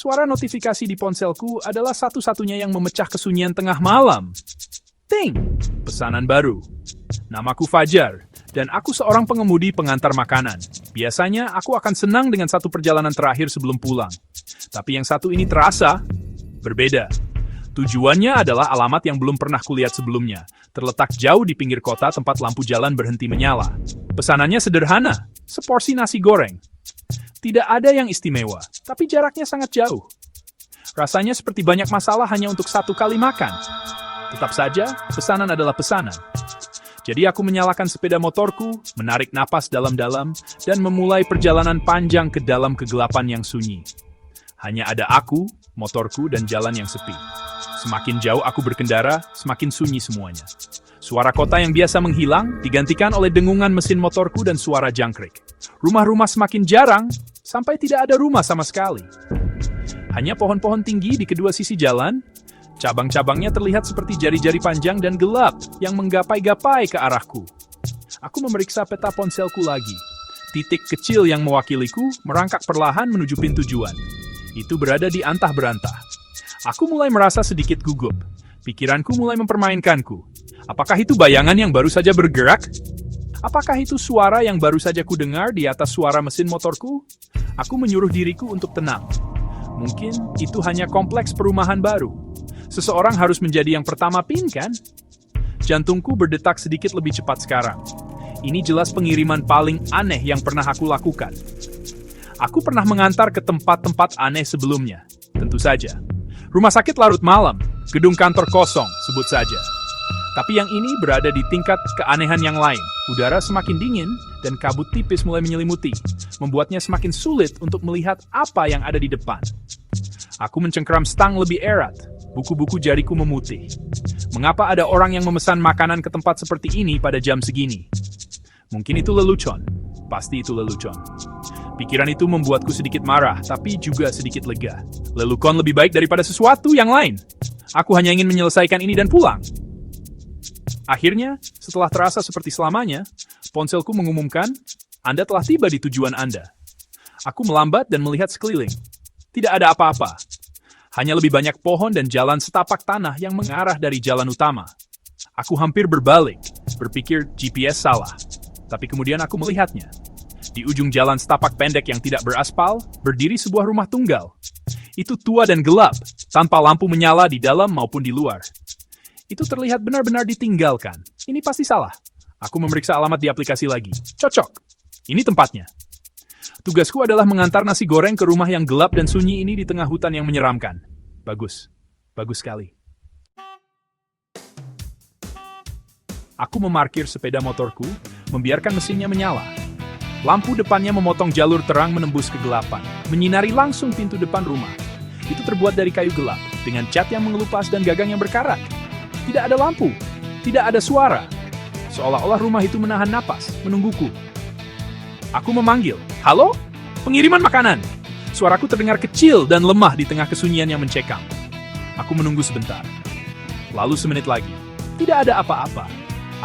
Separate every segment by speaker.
Speaker 1: Suara notifikasi di ponselku adalah satu-satunya yang memecah kesunyian tengah malam. Ting! Pesanan baru. Namaku Fajar, dan aku seorang pengemudi pengantar makanan. Biasanya aku akan senang dengan satu perjalanan terakhir sebelum pulang. Tapi yang satu ini terasa berbeda. Tujuannya adalah alamat yang belum pernah kulihat sebelumnya. Terletak jauh di pinggir kota tempat lampu jalan berhenti menyala. Pesanannya sederhana, seporsi nasi goreng. Tidak ada yang istimewa, tapi jaraknya sangat jauh. Rasanya seperti banyak masalah hanya untuk satu kali makan. Tetap saja, pesanan adalah pesanan. Jadi aku menyalakan sepeda motorku, menarik napas dalam-dalam, dan memulai perjalanan panjang ke dalam kegelapan yang sunyi. Hanya ada aku, motorku, dan jalan yang sepi. Semakin jauh aku berkendara, semakin sunyi semuanya. Suara kota yang biasa menghilang digantikan oleh dengungan mesin motorku dan suara jangkrik. Rumah-rumah semakin jarang, sampai tidak ada rumah sama sekali. Hanya pohon-pohon tinggi di kedua sisi jalan, cabang-cabangnya terlihat seperti jari-jari panjang dan gelap yang menggapai-gapai ke arahku. Aku memeriksa peta ponselku lagi. Titik kecil yang mewakiliku merangkak perlahan menuju pintu tujuan. Itu berada di antah-berantah. Aku mulai merasa sedikit gugup. Pikiranku mulai mempermainkanku. Apakah itu bayangan yang baru saja bergerak? Apakah itu suara yang baru saja kudengar di atas suara mesin motorku? Aku menyuruh diriku untuk tenang. Mungkin itu hanya kompleks perumahan baru. Seseorang harus menjadi yang pertama pin, kan? Jantungku berdetak sedikit lebih cepat sekarang. Ini jelas pengiriman paling aneh yang pernah aku lakukan. Aku pernah mengantar ke tempat-tempat aneh sebelumnya. Tentu saja. Rumah sakit larut malam, gedung kantor kosong, sebut saja. Tapi yang ini berada di tingkat keanehan yang lain. Udara semakin dingin dan kabut tipis mulai menyelimuti, membuatnya semakin sulit untuk melihat apa yang ada di depan. Aku mencengkeram stang lebih erat, buku-buku jariku memutih. Mengapa ada orang yang memesan makanan ke tempat seperti ini pada jam segini? Mungkin itu lelucon. Pasti itu lelucon. Pikiran itu membuatku sedikit marah, tapi juga sedikit lega. Lelucon lebih baik daripada sesuatu yang lain. Aku hanya ingin menyelesaikan ini dan pulang. Akhirnya, setelah terasa seperti selamanya, ponselku mengumumkan, Anda telah tiba di tujuan Anda. Aku melambat dan melihat sekeliling. Tidak ada apa-apa. Hanya lebih banyak pohon dan jalan setapak tanah yang mengarah dari jalan utama. Aku hampir berbalik, berpikir GPS salah. Tapi kemudian aku melihatnya. Di ujung jalan setapak pendek yang tidak beraspal, berdiri sebuah rumah tunggal. Itu tua dan gelap, tanpa lampu menyala di dalam maupun di luar. Itu terlihat benar-benar ditinggalkan. Ini pasti salah. Aku memeriksa alamat di aplikasi lagi. Cocok. Ini tempatnya. Tugasku adalah mengantar nasi goreng ke rumah yang gelap dan sunyi ini di tengah hutan yang menyeramkan. Bagus. Bagus sekali. Aku memarkir sepeda motorku, membiarkan mesinnya menyala. Lampu depannya memotong jalur terang menembus kegelapan, menyinari langsung pintu depan rumah. Itu terbuat dari kayu gelap, dengan cat yang mengelupas dan gagang yang berkarat. Tidak ada lampu, tidak ada suara. Seolah-olah rumah itu menahan napas, menungguku. Aku memanggil, "Halo? Pengiriman makanan!" Suaraku terdengar kecil dan lemah di tengah kesunyian yang mencekam. Aku menunggu sebentar. Lalu semenit lagi, tidak ada apa-apa.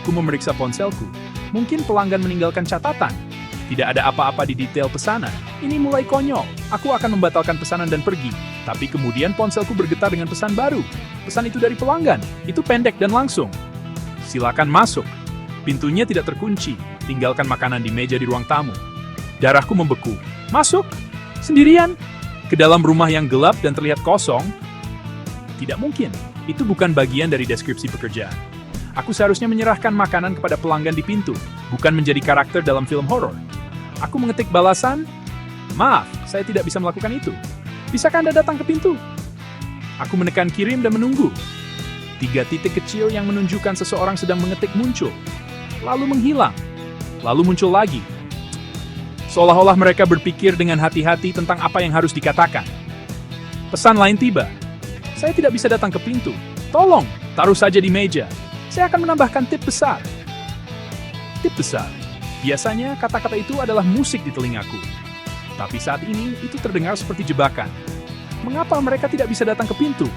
Speaker 1: Aku memeriksa ponselku. Mungkin pelanggan meninggalkan catatan. Tidak ada apa-apa di detail pesanan. Ini mulai konyol. Aku akan membatalkan pesanan dan pergi. Tapi kemudian ponselku bergetar dengan pesan baru. Pesan itu dari pelanggan. Itu pendek dan langsung. Silakan masuk. Pintunya tidak terkunci. Tinggalkan makanan di meja di ruang tamu. Darahku membeku. Masuk? Sendirian? Ke dalam rumah yang gelap dan terlihat kosong? Tidak mungkin. Itu bukan bagian dari deskripsi pekerjaan. Aku seharusnya menyerahkan makanan kepada pelanggan di pintu, bukan menjadi karakter dalam film horor. Aku mengetik balasan, "Maaf, saya tidak bisa melakukan itu. Bisakah Anda datang ke pintu?" Aku menekan kirim dan menunggu. 3 titik kecil yang menunjukkan seseorang sedang mengetik muncul, lalu menghilang, lalu muncul lagi. Seolah-olah mereka berpikir dengan hati-hati tentang apa yang harus dikatakan. Pesan lain tiba. "Saya tidak bisa datang ke pintu. Tolong, taruh saja di meja. Saya akan menambahkan tip besar." Tip besar. Biasanya kata-kata itu adalah musik di telingaku. Tapi saat ini itu terdengar seperti jebakan. Mengapa mereka tidak bisa datang ke pintu?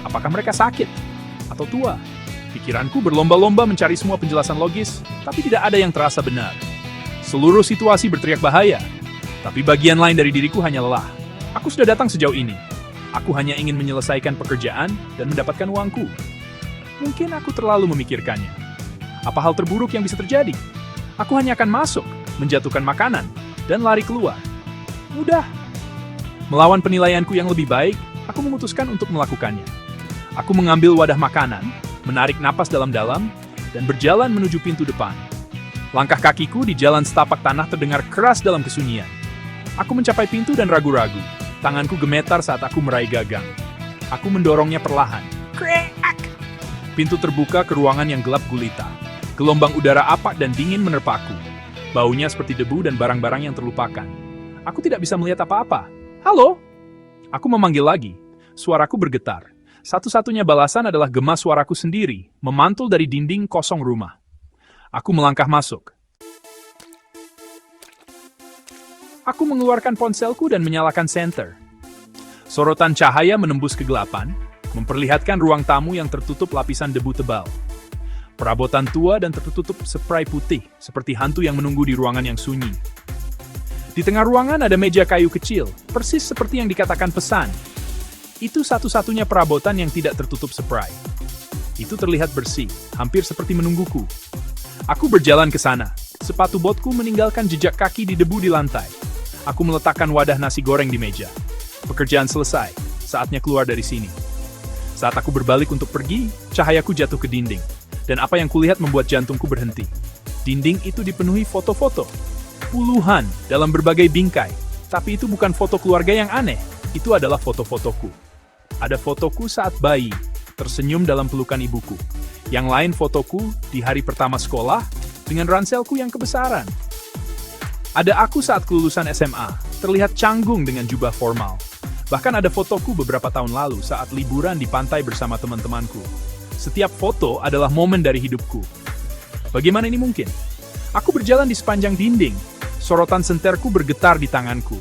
Speaker 1: Apakah mereka sakit? Atau tua? Pikiranku berlomba-lomba mencari semua penjelasan logis, tapi tidak ada yang terasa benar. Seluruh situasi berteriak bahaya, tapi bagian lain dari diriku hanya lelah. Aku sudah datang sejauh ini. Aku hanya ingin menyelesaikan pekerjaan dan mendapatkan uangku. Mungkin aku terlalu memikirkannya. Apa hal terburuk yang bisa terjadi? Aku hanya akan masuk, menjatuhkan makanan, dan lari keluar. Mudah. Melawan penilaianku yang lebih baik, aku memutuskan untuk melakukannya. Aku mengambil wadah makanan, menarik napas dalam-dalam, dan berjalan menuju pintu depan. Langkah kakiku di jalan setapak tanah terdengar keras dalam kesunyian. Aku mencapai pintu dan ragu-ragu. Tanganku gemetar saat aku meraih gagang. Aku mendorongnya perlahan. Kreak! Pintu terbuka ke ruangan yang gelap gulita. Gelombang udara apak dan dingin menerpaku. Baunya seperti debu dan barang-barang yang terlupakan. Aku tidak bisa melihat apa-apa. Halo? Aku memanggil lagi. Suaraku bergetar. Satu-satunya balasan adalah gema suaraku sendiri, memantul dari dinding kosong rumah. Aku melangkah masuk. Aku mengeluarkan ponselku dan menyalakan senter. Sorotan cahaya menembus kegelapan, memperlihatkan ruang tamu yang tertutup lapisan debu tebal. Perabotan tua dan tertutup spray putih, seperti hantu yang menunggu di ruangan yang sunyi. Di tengah ruangan ada meja kayu kecil, persis seperti yang dikatakan pesan. Itu satu-satunya perabotan yang tidak tertutup spray. Itu terlihat bersih, hampir seperti menungguku. Aku berjalan ke sana. Sepatu botku meninggalkan jejak kaki di debu di lantai. Aku meletakkan wadah nasi goreng di meja. Pekerjaan selesai, saatnya keluar dari sini. Saat aku berbalik untuk pergi, cahayaku jatuh ke dinding. Dan apa yang kulihat membuat jantungku berhenti. Dinding itu dipenuhi foto-foto. Puluhan dalam berbagai bingkai. Tapi itu bukan foto keluarga yang aneh. Itu adalah foto-fotoku. Ada fotoku saat bayi, tersenyum dalam pelukan ibuku. Yang lain fotoku di hari pertama sekolah dengan ranselku yang kebesaran. Ada aku saat kelulusan SMA, terlihat canggung dengan jubah formal. Bahkan ada fotoku beberapa tahun lalu saat liburan di pantai bersama teman-temanku. Setiap foto adalah momen dari hidupku. Bagaimana ini mungkin? Aku berjalan di sepanjang dinding. Sorotan senterku bergetar di tanganku.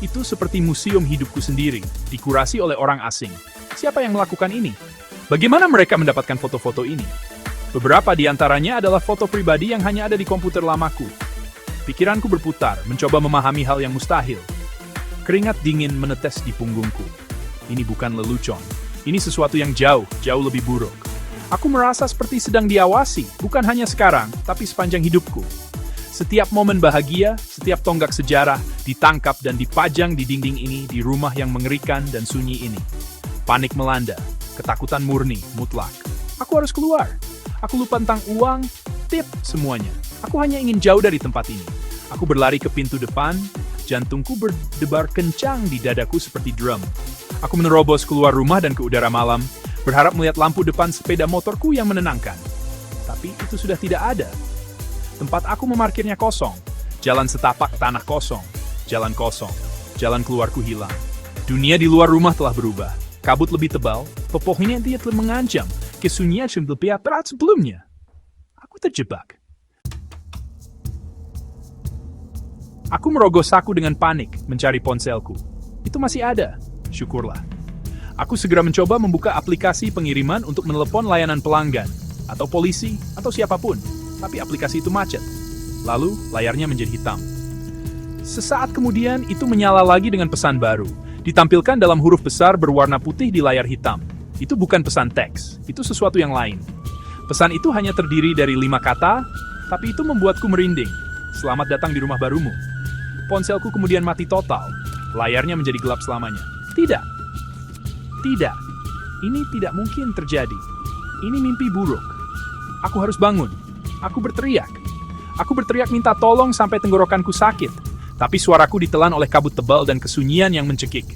Speaker 1: Itu seperti museum hidupku sendiri, dikurasi oleh orang asing. Siapa yang melakukan ini? Bagaimana mereka mendapatkan foto-foto ini? Beberapa di antaranya adalah foto pribadi yang hanya ada di komputer lamaku. Pikiranku berputar, mencoba memahami hal yang mustahil. Keringat dingin menetes di punggungku. Ini bukan lelucon. Ini sesuatu yang jauh lebih buruk. Aku merasa seperti sedang diawasi, bukan hanya sekarang, tapi sepanjang hidupku. Setiap momen bahagia, setiap tonggak sejarah, ditangkap dan dipajang di dinding ini di rumah yang mengerikan dan sunyi ini. Panik melanda, ketakutan murni, mutlak. Aku harus keluar. Aku lupa tentang uang, tip, semuanya. Aku hanya ingin jauh dari tempat ini. Aku berlari ke pintu depan, jantungku berdebar kencang di dadaku seperti drum. Aku menerobos keluar rumah dan ke udara malam, berharap melihat lampu depan sepeda motorku yang menenangkan. Tapi itu sudah tidak ada. Tempat aku memarkirnya kosong. Jalan setapak tanah kosong. Jalan kosong. Jalan keluarku hilang. Dunia di luar rumah telah berubah. Kabut lebih tebal, pepohonnya dia telah mengancam. Kesunyian lebih berat sebelumnya. Aku terjebak. Aku merogoh saku dengan panik, mencari ponselku. Itu masih ada, syukurlah. Aku segera mencoba membuka aplikasi pengiriman untuk menelepon layanan pelanggan, atau polisi, atau siapapun. Tapi aplikasi itu macet. Lalu, layarnya menjadi hitam. Sesaat kemudian, itu menyala lagi dengan pesan baru. Ditampilkan dalam huruf besar berwarna putih di layar hitam. Itu bukan pesan teks, itu sesuatu yang lain. Pesan itu hanya terdiri dari 5 kata, tapi itu membuatku merinding. Selamat datang di rumah barumu. Ponselku kemudian mati total. Layarnya menjadi gelap selamanya. Tidak. Tidak. Ini tidak mungkin terjadi. Ini mimpi buruk. Aku harus bangun. Aku berteriak. Aku berteriak minta tolong sampai tenggorokanku sakit. Tapi suaraku ditelan oleh kabut tebal dan kesunyian yang mencekik.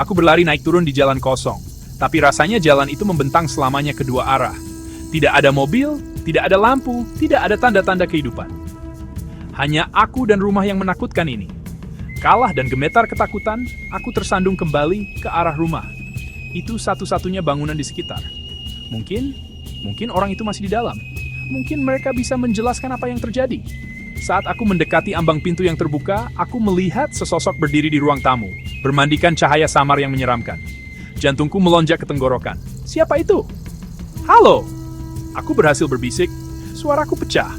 Speaker 1: Aku berlari naik turun di jalan kosong. Tapi rasanya jalan itu membentang selamanya kedua arah. Tidak ada mobil, tidak ada lampu, tidak ada tanda-tanda kehidupan. Hanya aku dan rumah yang menakutkan ini. Kalah dan gemetar ketakutan, aku tersandung kembali ke arah rumah. Itu satu-satunya bangunan di sekitar. Mungkin orang itu masih di dalam. Mungkin mereka bisa menjelaskan apa yang terjadi. Saat aku mendekati ambang pintu yang terbuka, aku melihat sesosok berdiri di ruang tamu, bermandikan cahaya samar yang menyeramkan. Jantungku melonjak ke tenggorokan. Siapa itu? Halo! Aku berhasil berbisik, suaraku pecah.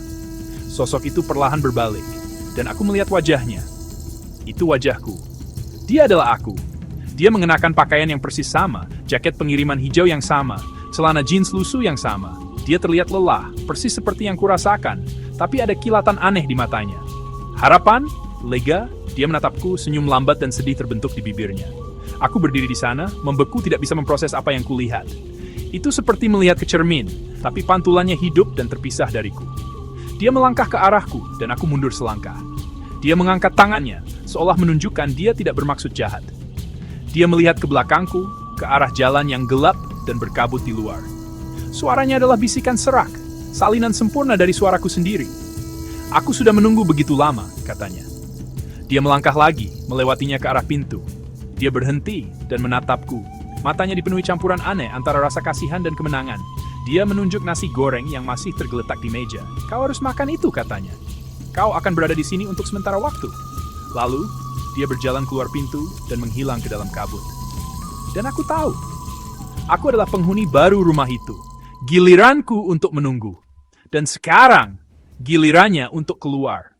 Speaker 1: Sosok itu perlahan berbalik, dan aku melihat wajahnya. Itu wajahku. Dia adalah aku. Dia mengenakan pakaian yang persis sama, jaket pengiriman hijau yang sama, celana jeans lusuh yang sama. Dia terlihat lelah, persis seperti yang kurasakan, tapi ada kilatan aneh di matanya. Harapan, lega, dia menatapku, senyum lambat dan sedih terbentuk di bibirnya. Aku berdiri di sana, membeku tidak bisa memproses apa yang kulihat. Itu seperti melihat ke cermin, tapi pantulannya hidup dan terpisah dariku. Dia melangkah ke arahku, dan aku mundur selangkah. Dia mengangkat tangannya, seolah menunjukkan dia tidak bermaksud jahat. Dia melihat ke belakangku, ke arah jalan yang gelap dan berkabut di luar. Suaranya adalah bisikan serak, salinan sempurna dari suaraku sendiri. Aku sudah menunggu begitu lama, katanya. Dia melangkah lagi, melewatinya ke arah pintu. Dia berhenti dan menatapku. Matanya dipenuhi campuran aneh antara rasa kasihan dan kemenangan. Dia menunjuk nasi goreng yang masih tergeletak di meja. Kau harus makan itu, katanya. Kau akan berada di sini untuk sementara waktu. Lalu, dia berjalan keluar pintu dan menghilang ke dalam kabut. Dan aku tahu, aku adalah penghuni baru rumah itu. Giliranku untuk menunggu. Dan sekarang, gilirannya untuk keluar.